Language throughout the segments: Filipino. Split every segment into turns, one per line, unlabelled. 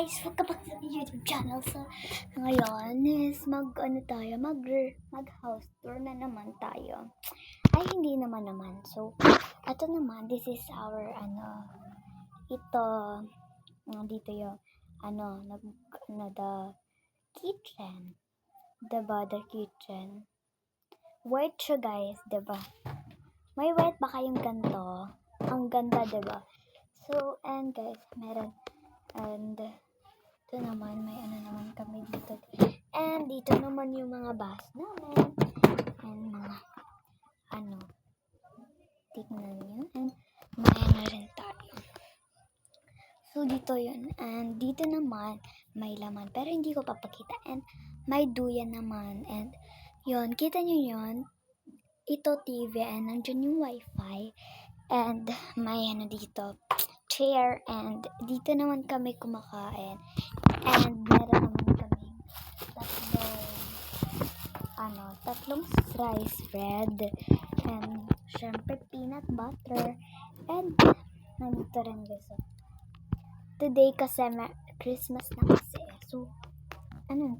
guys, welcome back sa YouTube channel. So, ngayon is mag-house tour na naman tayo. Ay, hindi naman. So, ito naman, this is our, dito yung, the kitchen. Diba, the kitchen. White siya, guys, diba? May white ba kayong ganito? Ang ganda, diba? So, and guys, meron. And ito naman, may naman kami dito. And dito naman yung mga bus namin. And mga, tignan nyo. And may rin tayo. So, dito yun. And dito naman, may laman. Pero hindi ko papakita. And may duyan naman. And yun, kita nyo yun. Ito TV. And nandyan yung wifi. And may dito. Chair, and dito naman kami kumakain, and meron naman kami tatlong rice bread, and syempre peanut butter, and nandito rin guys. Today kasi Christmas na kasi, so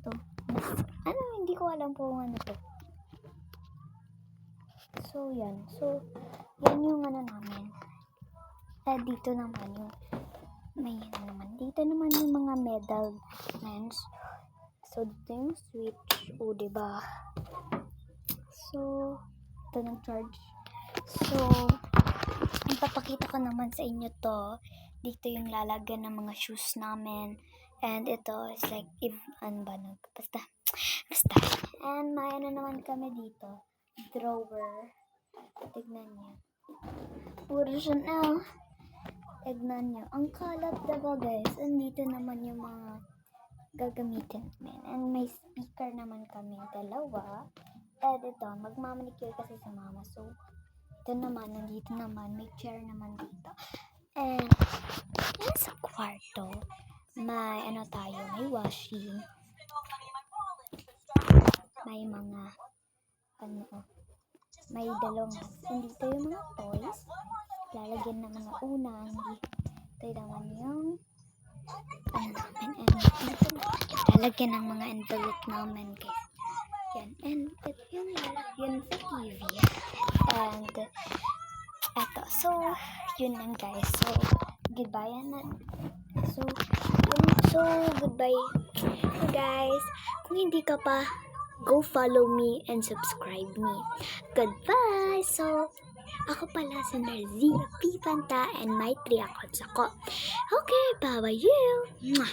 to? Hindi ko alam po ano to. So yan, yung namin. Dito naman yung dito naman yung mga medal mens. So dito yung switch, diba? So ito ng charge. So ipapakita ko naman sa inyo to. Dito yung lalagyan ng mga shoes namin, and ito is like basta and may naman kami dito, drawer. Tignan niyo, puro siya tignan nyo. Ang kalat, diba guys? Andito naman yung mga gagamitin namin. And may speaker naman kami, dalawa. And ito, magmamanicure kasi sa mama. So, ito naman, nandito naman. May chair naman dito. And, yan sa kwarto. May may washing. May mga, may dalawang. And dito yung mga toys. Lalagyan ng mga unang. Ito naman yung and dito lalagyan ng mga envelope namin, guys. Yan. And ito yung lalagyan sa TV. And eto. So, yun lang, guys. So, goodbye na. So, goodbye. So, guys, kung hindi ka pa, go follow me and subscribe me. Goodbye. So, ako pala si Marzia P. Fanta, and may 3 accounts ako. Okay, bye-bye you!